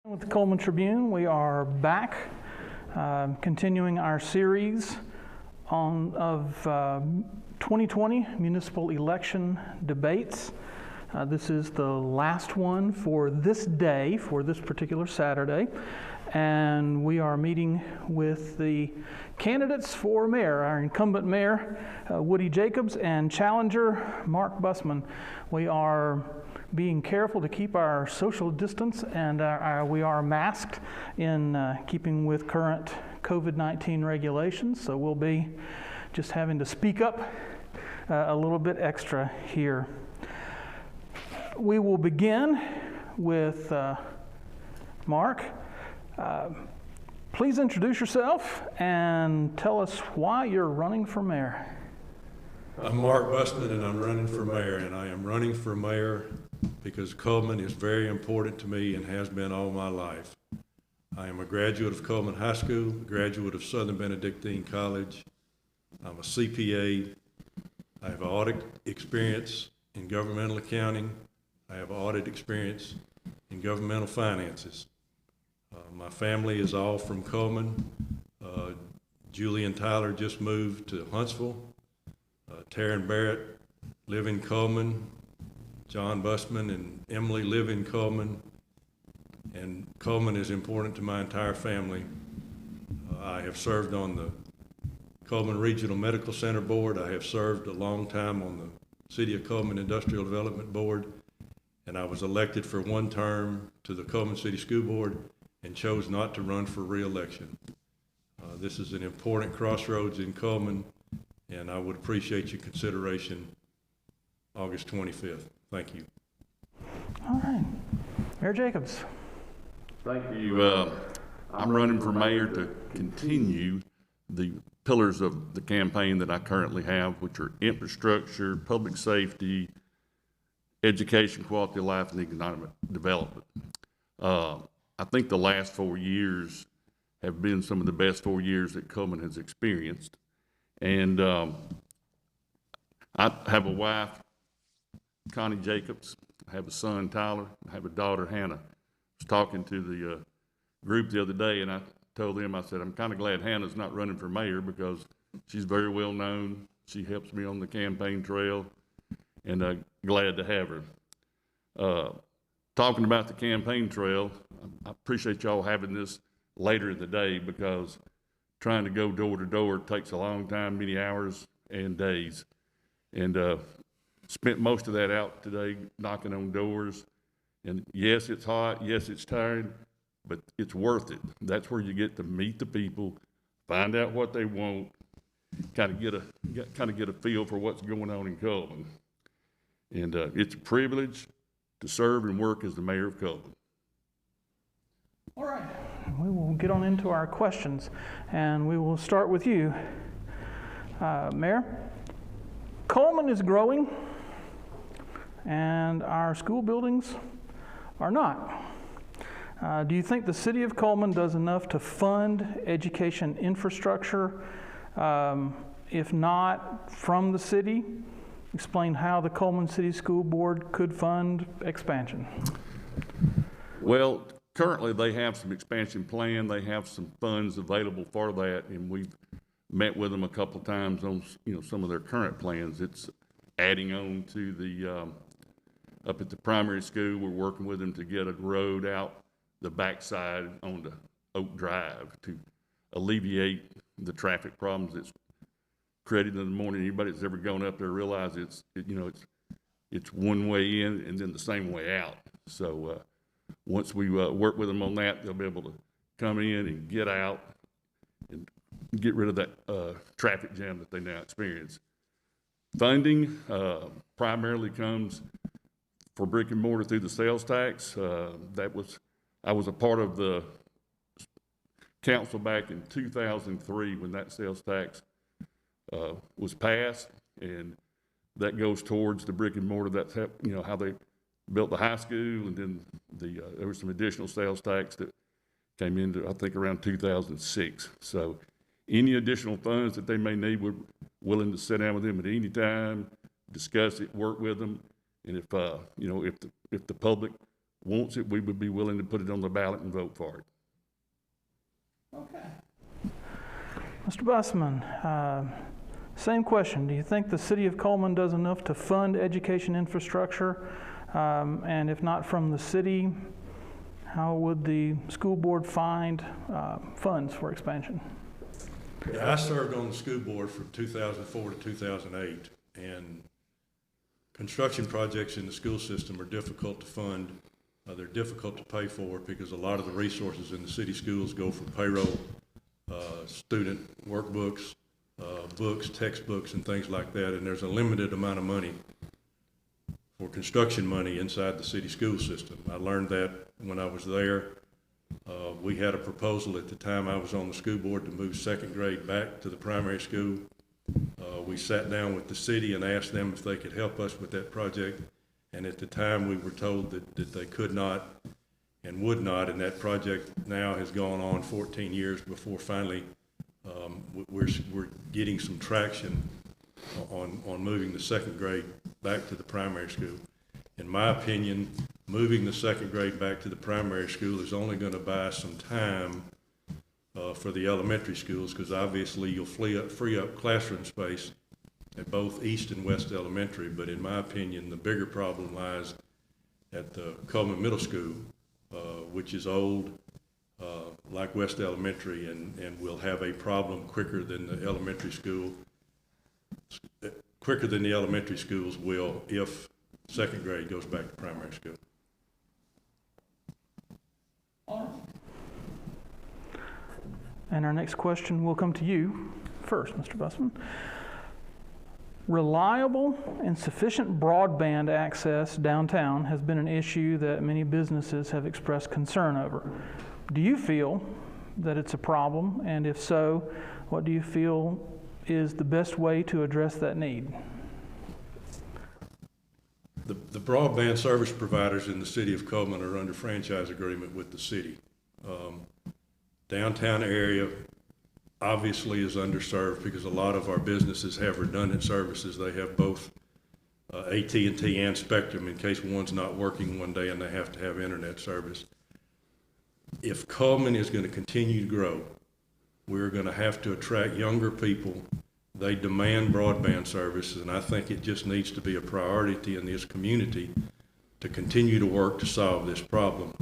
With the Cullman Tribune, we are back continuing our series of 2020 municipal election debates. This is the last one for this day, for this particular Saturday, and we are meeting with the candidates for mayor, our incumbent mayor, Woody Jacobs, and challenger, Mark Bussman. We are being careful to keep our social distance, and we are masked in keeping with current COVID-19 regulations, so we'll be just having to speak up a little bit extra here. We will begin with Mark. Please introduce yourself and tell us why you're running for mayor. I'm Mark Bussman, and I'm running for mayor, and I am running for mayor because Cullman is very important to me and has been all my life. I am a graduate of Cullman High School, a graduate of Southern Benedictine College. I'm a CPA. I have audit experience in governmental accounting. I have audit experience in governmental finances. My family is all from Cullman. Julie and Tyler just moved to Huntsville. Tara and Barrett live in Cullman. John Bussman and Emily live in Cullman. And Cullman is important to my entire family. I have served on the Cullman Regional Medical Center Board. I have served a long time on the City of Cullman Industrial Development Board. And I was elected for one term to the Cullman City School Board and chose not to run for re-election. This is an important crossroads in Cullman, and I would appreciate your consideration August 25th. Thank you. All right. Mayor Jacobs. Thank you. I'm running for mayor to continue the pillars of the campaign that I currently have, which are infrastructure, public safety, education, quality of life, and economic development. I think the last 4 years have been some of the best 4 years that Cullman has experienced. And I have a wife, Connie Jacobs. I have a son, Tyler. I have a daughter, Hannah. I was talking to the group the other day, and I told them, I said, I'm kind of glad Hannah's not running for mayor because she's very well known. She helps me on the campaign trail, and glad to have her. Talking about the campaign trail, I appreciate y'all having this later in the day because trying to go door to door takes a long time, many hours and days. And spent most of that out today knocking on doors. And yes, it's hot, yes, it's tiring, but it's worth it. That's where you get to meet the people, find out what they want, kind of get a feel for what's going on in Cullman. And it's a privilege to serve and work as the mayor of Cullman. All right, we will get on into our questions, and we will start with you, Mayor. Cullman is growing, and our school buildings are not. Do you think the city of Cullman does enough to fund education infrastructure? If not from the city, explain how the Cullman City School Board could fund expansion. Well, currently they have some expansion plan. They have some funds available for that, and we've met with them a couple times on some of their current plans. It's adding on to the up at the primary school. We're working with them to get a road out the backside onto Oak Drive to alleviate the traffic problems that's created in the morning. Anybody that's ever gone up there realize it's one way in and then the same way out. So once we work with them on that, they'll be able to come in and get out and get rid of that traffic jam that they now experience. Funding primarily comes for brick and mortar through the sales tax. I was a part of the council back in 2003 when that sales tax was passed, and that goes towards the brick and mortar. That's how they built the high school, and then there was some additional sales tax that came into, I think, around 2006. So any additional funds that they may need, we're willing to sit down with them at any time, discuss it, work with them, and if the public wants it, we would be willing to put it on the ballot and vote for it. Okay. Mr. Bussman, same question. Do you think the city of Cullman does enough to fund education infrastructure? And if not from the city, how would the school board find funds for expansion? Yeah, I served on the school board from 2004 to 2008, and construction projects in the school system are difficult to fund. They're difficult to pay for because a lot of the resources in the city schools go for payroll, student workbooks, books, textbooks, and things like that, and there's a limited amount of money for construction money inside the city school system. I learned that when I was there. We had a proposal at the time I was on the school board to move second grade back to the primary school. We sat down with the city and asked them if they could help us with that project, and at the time we were told that they could not and would not, and that project now has gone on 14 years before finally we're getting some traction on moving the second grade back to the primary school. In my opinion, moving the second grade back to the primary school is only going to buy some time for the elementary schools, because obviously you'll free up classroom space at both East and West Elementary. But in my opinion, the bigger problem lies at the Cullman Middle School, which is old, like West Elementary, and will have a problem quicker than the elementary school, quicker than the elementary schools will if second grade goes back to primary school. And our next question will come to you first, Mr. Bussman. Reliable and sufficient broadband access downtown has been an issue that many businesses have expressed concern over. Do you feel that it's a problem? And if so, what do you feel is the best way to address that need? The broadband service providers in the city of Cullman are under franchise agreement with the city. Downtown area obviously is underserved because a lot of our businesses have redundant services. They have both AT&T and Spectrum in case one's not working one day and they have to have internet service. If Cullman is going to continue to grow, we're going to have to attract younger people. They demand broadband services, and I think it just needs to be a priority in this community to continue to work to solve this problem.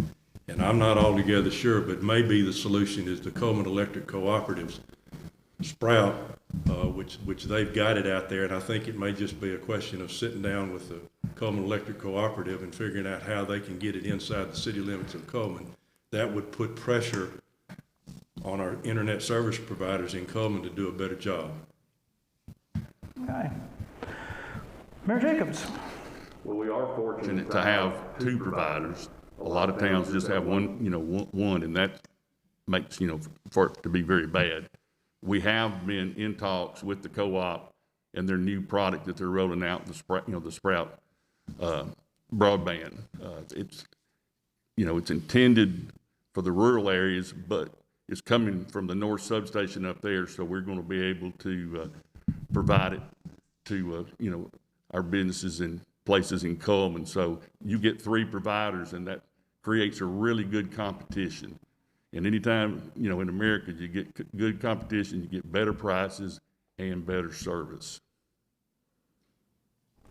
And I'm not altogether sure, but maybe the solution is the Cullman Electric Cooperatives sprout, which they've got it out there, and I think it may just be a question of sitting down with the Cullman Electric Cooperative and figuring out how they can get it inside the city limits of Cullman. That would put pressure on our internet service providers in Cullman to do a better job. Okay. Mayor Jacobs. Well, we are fortunate to have two providers. A lot of towns just have one, one, and that makes, for it to be very bad. We have been in talks with the co-op and their new product that they're rolling out, the Sprout broadband. It's intended for the rural areas, but it's coming from the north substation up there, so we're going to be able to provide it to, our businesses and places in Cullman. So you get three providers, and that creates a really good competition. And anytime, in America, you get good competition, you get better prices and better service.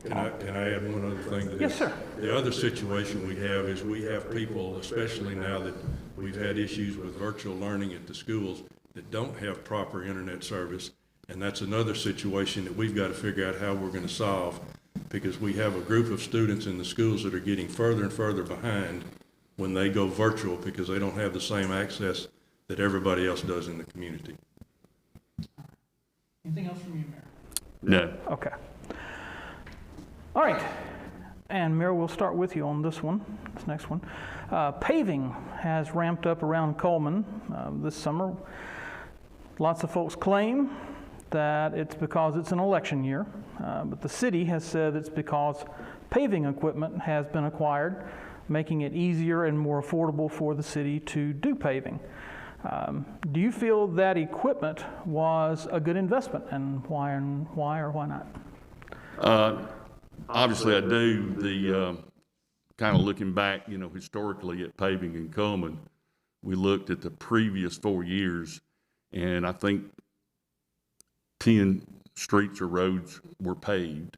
Can I add one other thing to this? Yes, sir. The other situation we have is we have people, especially now that we've had issues with virtual learning at the schools, that don't have proper internet service. And that's another situation that we've got to figure out how we're going to solve, because we have a group of students in the schools that are getting further and further behind when they go virtual because they don't have the same access that everybody else does in the community. Anything else from you, Mayor? No. Okay. All right. And Mayor, we'll start with you on this next one. Paving has ramped up around Cullman this summer. Lots of folks claim that it's because it's an election year, but the city has said it's because paving equipment has been acquired, making it easier and more affordable for the city to do paving. Do you feel that equipment was a good investment, and why or why not? Obviously I do. kind of looking back, historically at paving in Cullman, we looked at the previous 4 years, and I think 10 streets or roads were paved.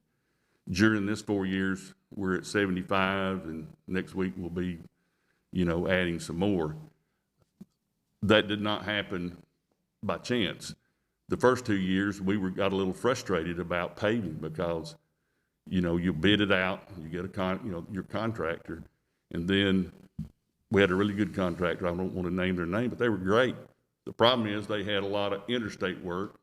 During this 4 years, we're at 75, and next week we'll be, adding some more. That did not happen by chance. The first 2 years, got a little frustrated about paving because, you bid it out, you get your contractor, and then we had a really good contractor. I don't want to name their name, but they were great. The problem is they had a lot of interstate work,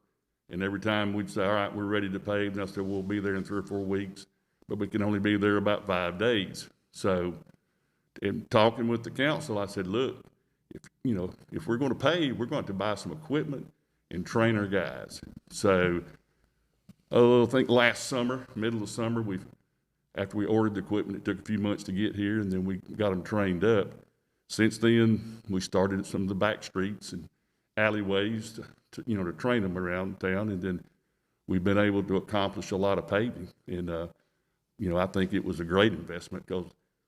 and every time we'd say, all right, we're ready to pave, and I said, we'll be there in 3 or 4 weeks, but we can only be there about 5 days. So in talking with the council, I said, look, if we're going to pave, we're going to buy some equipment and train our guys. So I think last summer, middle of summer, after we ordered the equipment, it took a few months to get here, and then we got them trained up. Since then, we started at some of the back streets and alleyways to train them around town, and then we've been able to accomplish a lot of paving. And, I think it was a great investment because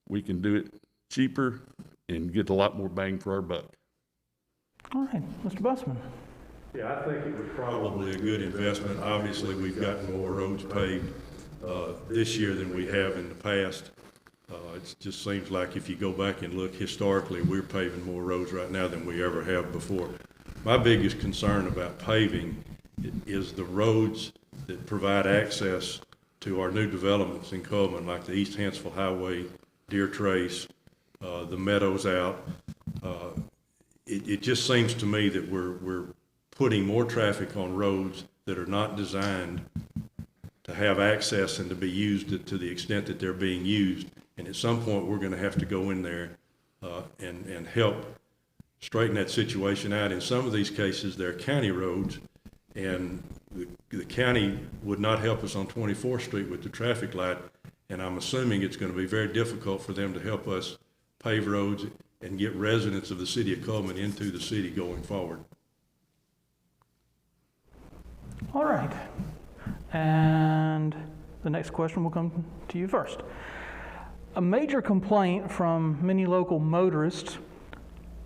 we can do it cheaper and get a lot more bang for our buck. All right, Mr. Bussman. Yeah, I think it was probably a good investment. Obviously, we've gotten more roads paved this year than we have in the past. It just seems like if you go back and look historically, we're paving more roads right now than we ever have before. My biggest concern about paving is the roads that provide access to our new developments in Cullman, like the East Hansville Highway, Deer Trace, the Meadows out. It just seems to me that we're putting more traffic on roads that are not designed to have access and to be used to the extent that they're being used. And at some point, we're going to have to go in there and help straighten that situation out. In some of these cases, they're county roads, and the county would not help us on 24th Street with the traffic light, and I'm assuming it's going to be very difficult for them to help us pave roads and get residents of the city of Cullman into the city going forward. All right. And the next question will come to you first. A major complaint from many local motorists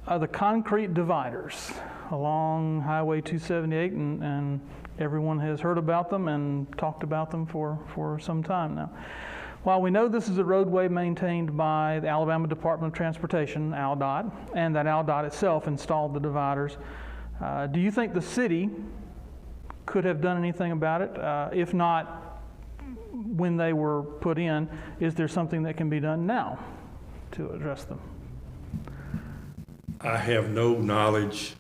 are the concrete dividers along Highway 278, and everyone has heard about them and talked about them for some time now. While we know this is a roadway maintained by the Alabama Department of Transportation, ALDOT, and that ALDOT itself installed the dividers, do you think the city could have done anything about it? If not when they were put in, is there something that can be done now to address them? I have no knowledge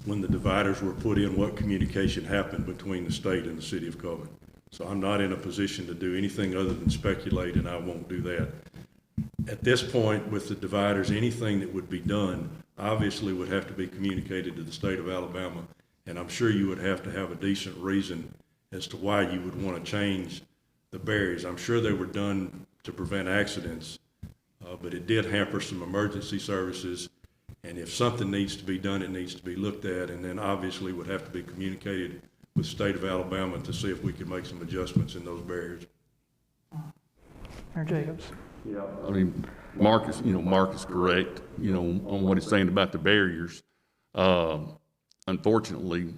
when the dividers were put in what communication happened between the state and the city of Cullman. So I'm not in a position to do anything other than speculate, and I won't do that. At this point, with the dividers, anything that would be done obviously would have to be communicated to the state of Alabama, and I'm sure you would have to have a decent reason as to why you would want to change the barriers. I'm sure they were done to prevent accidents, but it did hamper some emergency services, and if something needs to be done, it needs to be looked at, and then obviously would have to be communicated with the state of Alabama to see if we can make some adjustments in those barriers. Mayor Jacobs. Yeah, I mean, Mark is correct, on what he's saying about the barriers. Unfortunately,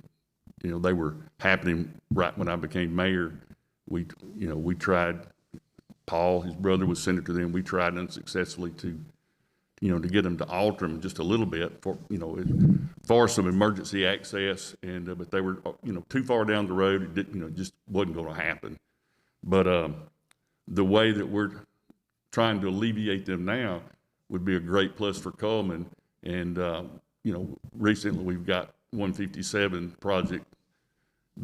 they were happening right when I became mayor. We tried, Paul, his brother was senator then, we tried unsuccessfully to get them to alter them just a little bit for some emergency access, and but they were too far down the road. It just wasn't going to happen. But the way that we're trying to alleviate them now would be a great plus for Cullman. And recently we've got 157 project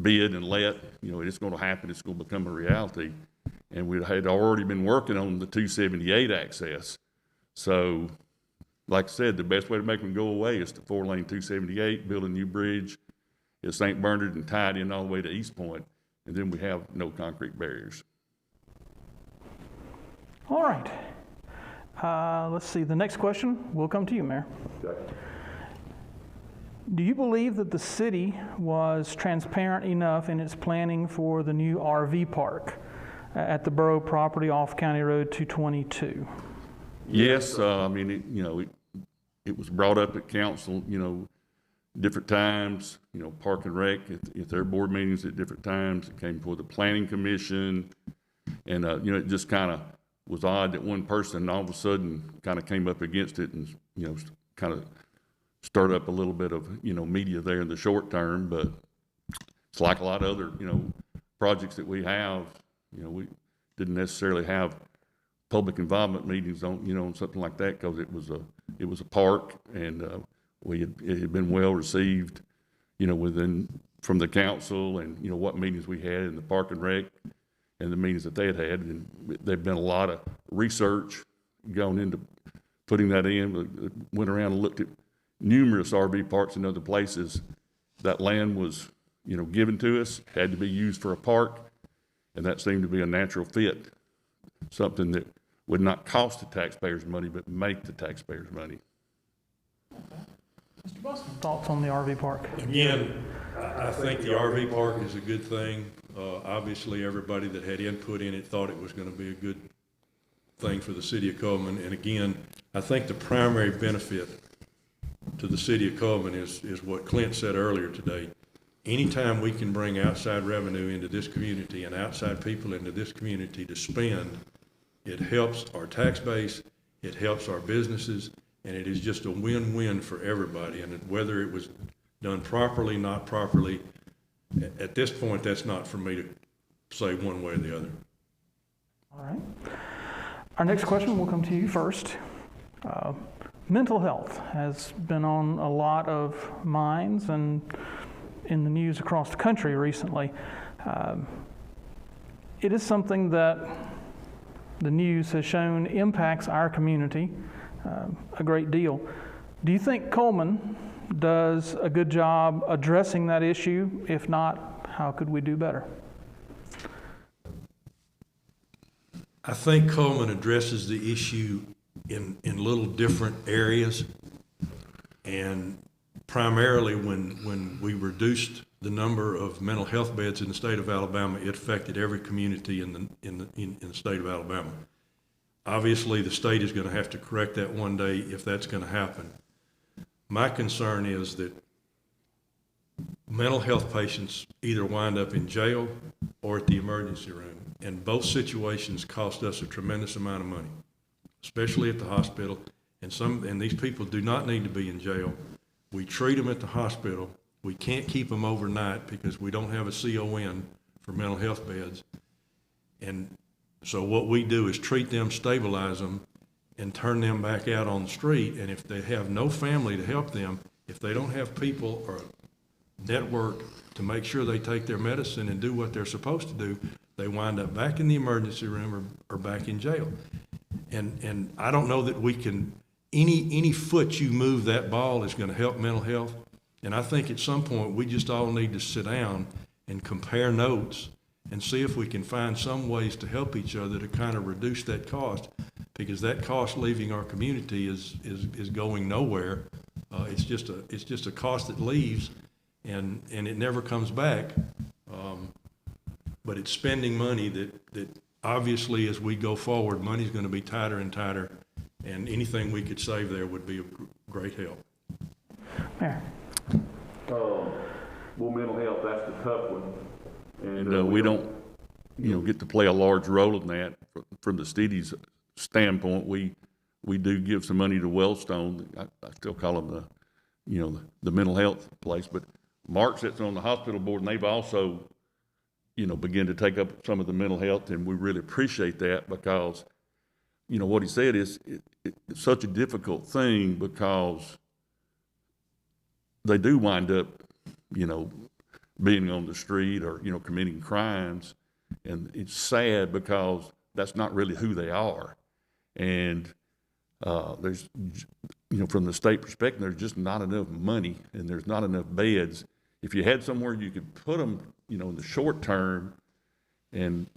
bid and let. It's going to happen. It's going to become a reality. And we had already been working on the 278 access. So, like I said, the best way to make them go away is to 4-lane 278, build a new bridge at St. Bernard and tie it in all the way to East Point, and then we have no concrete barriers. All right. Let's see. The next question will come to you, Mayor. Okay. Do you believe that the city was transparent enough in its planning for the new RV park at the borough property off County Road 222? Yes, I mean, it was brought up at council, different times, Park and Rec, at their board meetings at different times. It came before the Planning Commission. And, it just kind of was odd that one person all of a sudden kind of came up against it and, kind of stirred up a little bit of, media there in the short term. But it's like a lot of other, projects that we have, we didn't necessarily have public involvement meetings on, on something like that because it was a park, and it had been well received, from the council, and what meetings we had in the Park and Rec and the meetings that they had, and there'd been a lot of research gone into putting that in. We went around and looked at numerous RV parks in other places. That land was, given to us, had to be used for a park, and that seemed to be a natural fit, something that would not cost the taxpayers money, but make the taxpayers money. Mr. Bussman, thoughts on the RV park? Again, I think the RV park is a good thing. Obviously, everybody that had input in it thought it was going to be a good thing for the city of Cullman. And again, I think the primary benefit to the city of Cullman is what Clint said earlier today. Anytime we can bring outside revenue into this community and outside people into this community to spend, it helps our tax base, it helps our businesses, and it is just a win-win for everybody. And whether it was done properly, not properly, at this point, that's not for me to say one way or the other. All right. Our next question will come to you first. Mental health has been on a lot of minds and in the news across the country recently. It is something that the news has shown impacts our community a great deal. Do you think Cullman does a good job addressing that issue? If not, how could we do better? I think Cullman addresses the issue in little different areas, and primarily when we reduced the number of mental health beds in the state of Alabama, it affected every community in the state of Alabama. Obviously, the state is going to have to correct that one day if that's going to happen. My concern is that mental health patients either wind up in jail or at the emergency room, and both situations cost us a tremendous amount of money, especially at the hospital. And these people do not need to be in jail. We treat them at the hospital. We can't keep them overnight because we don't have a CON for mental health beds. And so what we do is treat them, stabilize them, and turn them back out on the street. And if they have no family to help them, if they don't have people or a network to make sure they take their medicine and do what they're supposed to do, they wind up back in the emergency room or back in jail. And I don't know that we can, any foot you move that ball is going to help mental health. And I think at some point we just all need to sit down and compare notes and see if we can find some ways to help each other to kind of reduce that cost, because that cost leaving our community is going nowhere. It's just a cost that leaves, and it never comes back. But it's spending money that obviously as we go forward, money's going to be tighter and tighter, and anything we could save there would be a great help. Mayor. Well, mental health, that's the tough one. And we don't, get to play a large role in that. From the city's standpoint, we do give some money to Wellstone. I still call them the mental health place. But Mark sits on the hospital board, and they've also, begun to take up some of the mental health, and we really appreciate that because, what he said is it's such a difficult thing because they do wind up, being on the street or, committing crimes. And it's sad because that's not really who they are. And there's, from the state perspective, there's just not enough money and there's not enough beds. If you had somewhere you could put them, in the short term and,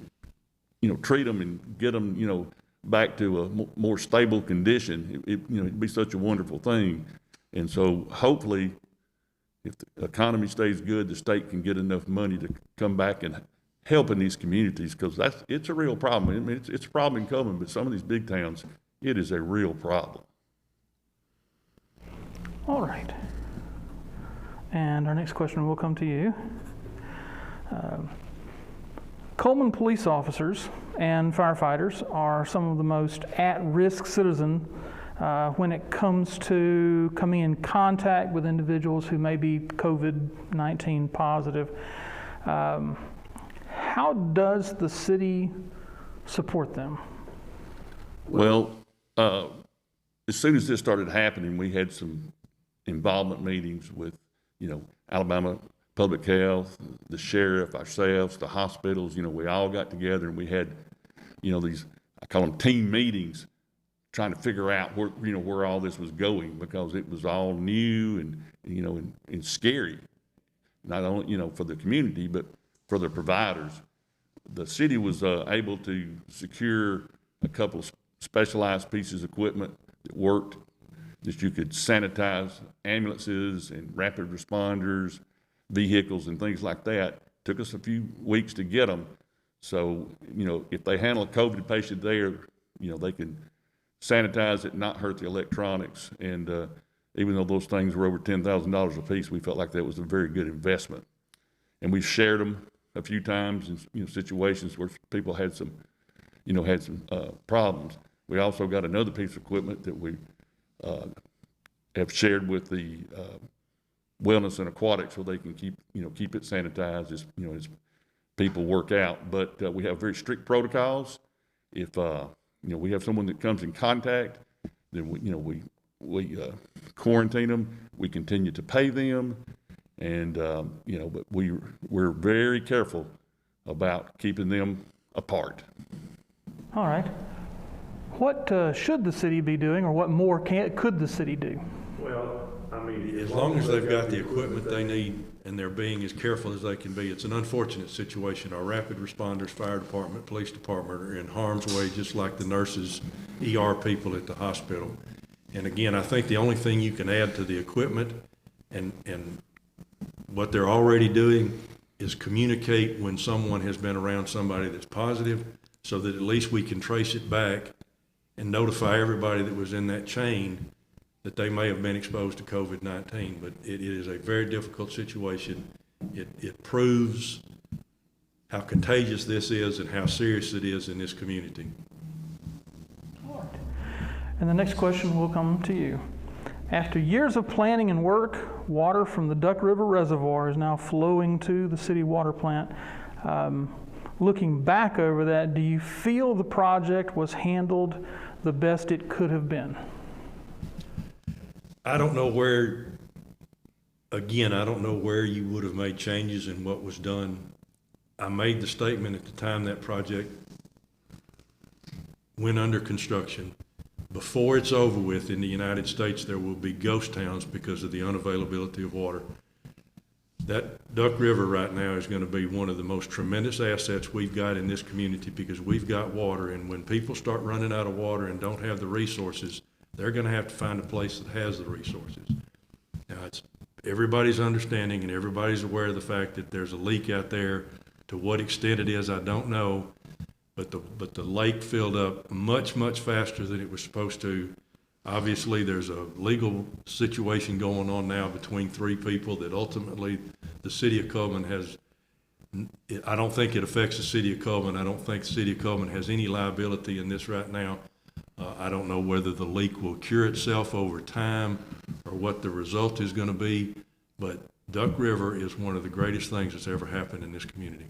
treat them and get them, back to a more stable condition, it'd be such a wonderful thing. And so hopefully, if the economy stays good, the state can get enough money to come back and help in these communities, because it's a real problem. I mean, it's a problem in Cullman, but some of these big towns, it is a real problem. All right. And our next question will come to you. Cullman police officers and firefighters are some of the most at-risk citizens when it comes to coming in contact with individuals who may be COVID-19 positive. How does the city support them? Well, as soon as this started happening, we had some involvement meetings with, Alabama Public Health, the sheriff, ourselves, the hospitals. We all got together and we had, these, I call them team meetings, trying to figure out where all this was going, because it was all new and scary, not only, for the community, but for the providers. The city was able to secure a couple of specialized pieces of equipment that worked, that you could sanitize ambulances and rapid responders, vehicles and things like that. Took us a few weeks to get them. So, if they handle a COVID patient there, they can sanitize it, not hurt the electronics. And even though those things were over $10,000 a piece, we felt like that was a very good investment. And we've shared them a few times in situations where people had some problems. We also got another piece of equipment that we have shared with the wellness and aquatics, so they can keep it sanitized as people work out. But we have very strict protocols. If we have someone that comes in contact, then we quarantine them. We continue to pay them, and but we're very careful about keeping them apart. All right. What should the city be doing, or what more could the city do? Well, as long as they've got the equipment they need and they're being as careful as they can be, it's an unfortunate situation. Our rapid responders, fire department, police department are in harm's way, just like the nurses, ER people at the hospital. And again, I think the only thing you can add to the equipment and what they're already doing is communicate when someone has been around somebody that's positive, so that at least we can trace it back and notify everybody that was in that chain that they may have been exposed to COVID-19. But it is a very difficult situation. It proves how contagious this is and how serious it is in this community. All right. And the next question will come to you. After years of planning and work, water from the Duck River Reservoir is now flowing to the city water plant. Looking back over that, do you feel the project was handled the best it could have been? I don't know where you would have made changes in what was done. I made the statement at the time that project went under construction. Before it's over with in the United States, there will be ghost towns because of the unavailability of water. That Duck River right now is going to be one of the most tremendous assets we've got in this community, because we've got water, and when people start running out of water and don't have the resources, they're going to have to find a place that has the resources. Now, it's everybody's understanding and everybody's aware of the fact that there's a leak out there. To what extent it is, I don't know, but the lake filled up much, much faster than it was supposed to. Obviously, there's a legal situation going on now between three people that ultimately the city of Cullman has. I don't think it affects the city of Cullman. I don't think the city of Cullman has any liability in this right now. I don't know whether the leak will cure itself over time or what the result is going to be, but Duck River is one of the greatest things that's ever happened in this community.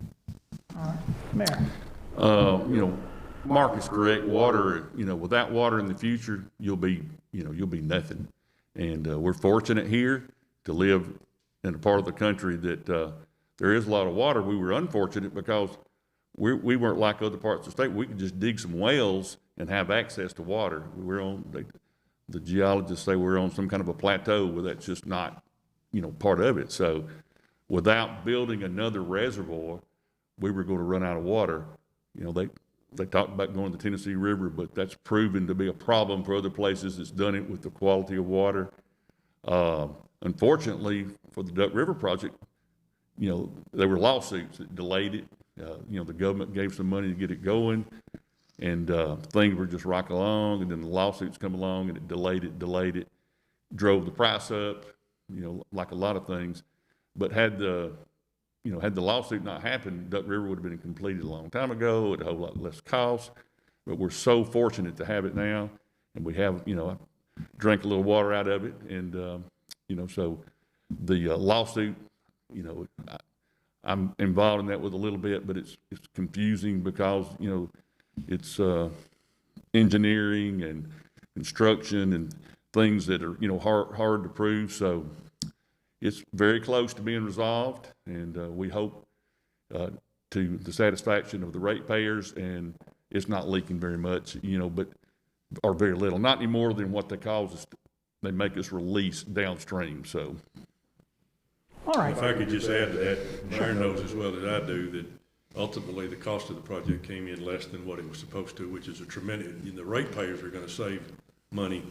All right. Mayor. Mark is correct. Water, without water in the future, you'll be nothing. And we're fortunate here to live in a part of the country that there is a lot of water. We were unfortunate because we weren't like other parts of the state. We could just dig some wells and have access to water. We're on, the geologists say we're on some kind of a plateau where that's just not, part of it. So without building another reservoir, we were going to run out of water. They talked about going to the Tennessee River, but that's proven to be a problem for other places that's done it with the quality of water. Unfortunately, for the Duck River project, there were lawsuits that delayed it. The government gave some money to get it going, And things were just rocking along, and then the lawsuits come along, and it delayed it, drove the price up, like a lot of things. But had the lawsuit not happened, Duck River would have been completed a long time ago at a whole lot less cost. But we're so fortunate to have it now, and we have, I drank a little water out of it, and so the lawsuit, I'm involved in that with a little bit, but it's confusing because it's engineering and construction and things that are hard to prove. So it's very close to being resolved, and we hope to the satisfaction of the ratepayers, and it's not leaking very much, or very little, not any more than what they cause us. They make us release downstream. So. All right. If I could just add to that, Mayor knows as well as I do that ultimately the cost of the project came in less than what it was supposed to, which is a tremendous, the ratepayers are going to save money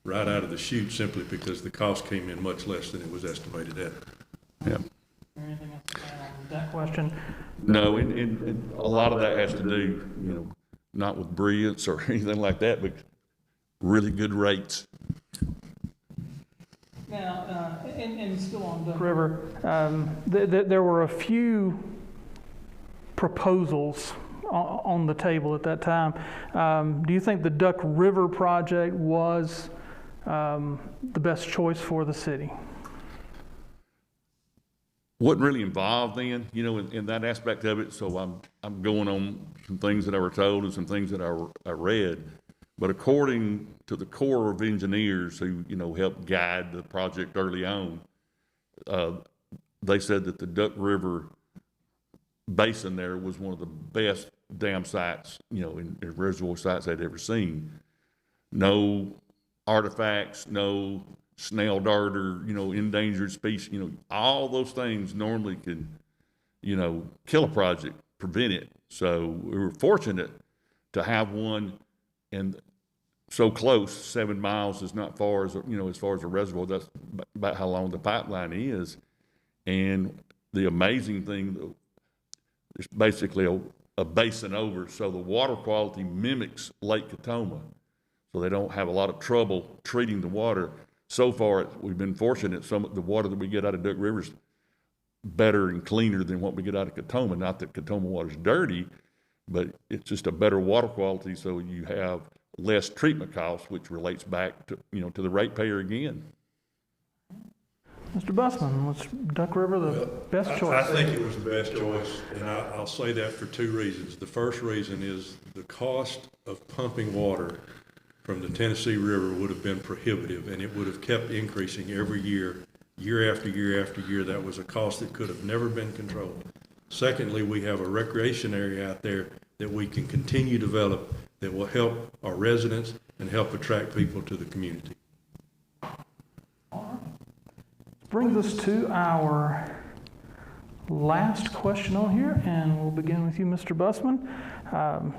right out of the chute simply because the cost came in much less than it was estimated at. Yeah. Anything else to add on that question? No, and a lot of that has to do, not with brilliance or anything like that, but really good rates. Now, and still on Duck River, there were a few proposals on the table at that time. Do you think the Duck River project was the best choice for the city? Wasn't really involved in, in that aspect of it. So I'm going on some things that I were told and some things that I read. But according to the Corps of Engineers who, helped guide the project early on, they said that the Duck River basin there was one of the best dam sites, in reservoir sites I'd ever seen. No artifacts, no snail darter, endangered species, all those things normally can, kill a project, prevent it. So we were fortunate to have one, and so close, 7 miles is not far as, as far as a reservoir. That's about how long the pipeline is. And the amazing thing, it's basically a basin over, so the water quality mimics Lake Catoma. So they don't have a lot of trouble treating the water. So far, we've been fortunate. Some of the water that we get out of Duck River is better and cleaner than what we get out of Catoma. Not that Catoma water is dirty, but it's just a better water quality, so you have less treatment costs, which relates back to, to the ratepayer again. Mr. Bussman, was Duck River the best choice? I think it was the best choice, and I'll say that for two reasons. The first reason is the cost of pumping water from the Tennessee River would have been prohibitive, and it would have kept increasing every year, year after year after year. That was a cost that could have never been controlled. Secondly, we have a recreation area out there that we can continue to develop that will help our residents and help attract people to the community. Brings us to our last question on here, and we'll begin with you, Mr. Bussman.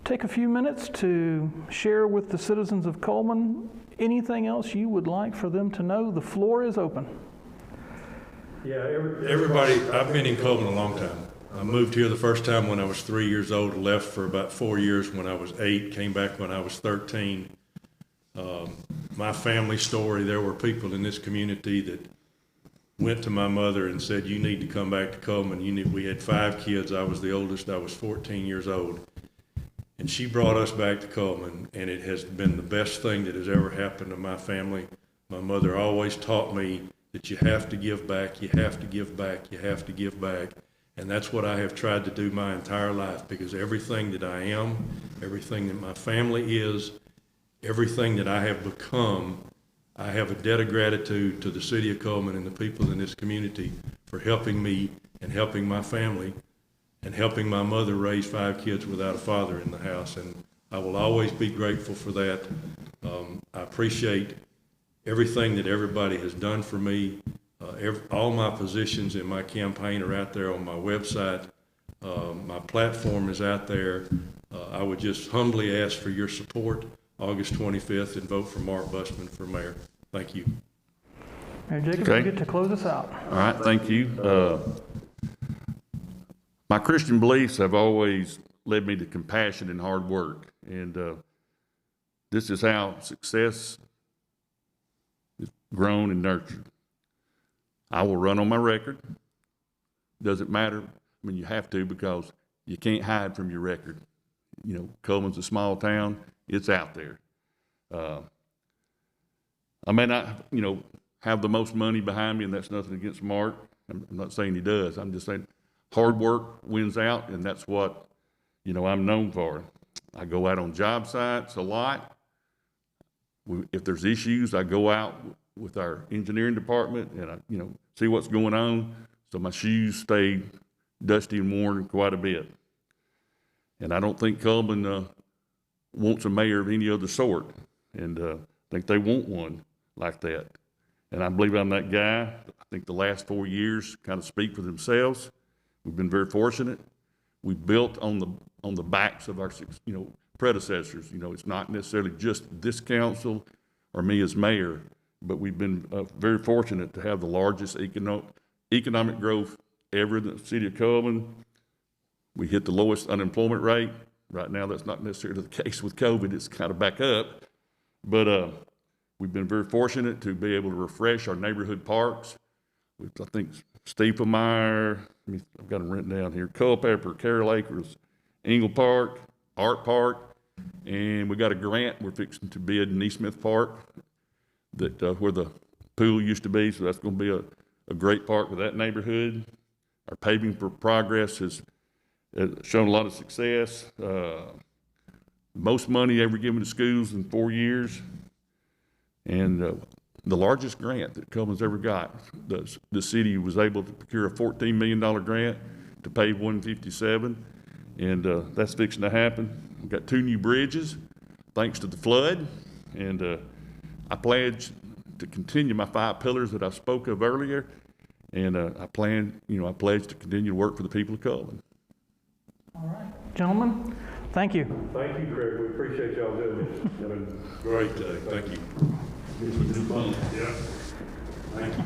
Take a few minutes to share with the citizens of Cullman anything else you would like for them to know. The floor is open. Yeah, everybody, I've been in Cullman a long time. I moved here the first time when I was 3 years old, left for about 4 years when I was 8, came back when I was 13. My family story, there were people in this community that went to my mother and said, you need to come back to Cullman. We had 5 kids. I was the oldest. I was 14 years old. And she brought us back to Cullman, and it has been the best thing that has ever happened to my family. My mother always taught me that you have to give back, you have to give back, you have to give back. And that's what I have tried to do my entire life, because everything that I am, everything that my family is, everything that I have become, I have a debt of gratitude to the city of Cullman and the people in this community for helping me and helping my family and helping my mother raise 5 kids without a father in the house. And I will always be grateful for that. I appreciate everything that everybody has done for me. All my positions in my campaign are out there on my website. My platform is out there. I would just humbly ask for your support August 25th and vote for Mark Bussman for mayor. Thank you. Mayor Jacobs, Okay. you get to close us out. All right, thank you. My Christian beliefs have always led me to compassion and hard work. And this is how success is grown and nurtured. I will run on my record. Doesn't matter. I mean, you have to, because you can't hide from your record. You know, Cullman's a small town. It's out there. I may not, you know, have the most money behind me, and that's nothing against Mark. I'm not saying he does. I'm just saying hard work wins out, and that's what, you know, I'm known for. I go out on job sites a lot. If there's issues, I go out with our engineering department and I, you know, see what's going on, so my shoes stay dusty and worn quite a bit. And I don't think Cullman wants a mayor of any other sort, and I think they want one like that. And I believe I'm that guy. I think the last 4 years kind of speak for themselves. We've been very fortunate. We built on the backs of our, you know, predecessors. You know, it's not necessarily just this council or me as mayor, but we've been very fortunate to have the largest economic growth ever in the city of Cullman. We hit the lowest unemployment rate. Right now, that's not necessarily the case with COVID. It's kind of back up. But we've been very fortunate to be able to refresh our neighborhood parks. I think Steeplemeyer, I've got them written down here, Culpeper, Carroll Acres, Engle Park, Art Park, and we got a grant we're fixing to bid in East Smith Park, that where the pool used to be, so that's going to be a great park for that neighborhood. Our paving for progress has shown a lot of success. Most money ever given to schools in 4 years, and the largest grant that Cullman's ever got. The city was able to procure a $14 million grant to pave 157, and that's fixing to happen. We've got 2 new bridges thanks to the flood, and I pledge to continue my 5 pillars that I spoke of earlier, and I pledge to continue to work for the people of Cullman. All right, gentlemen, thank you. Thank you, Greg. We appreciate y'all doing this. It's been Great day. Thank you. This has been fun. Yeah. Thank you.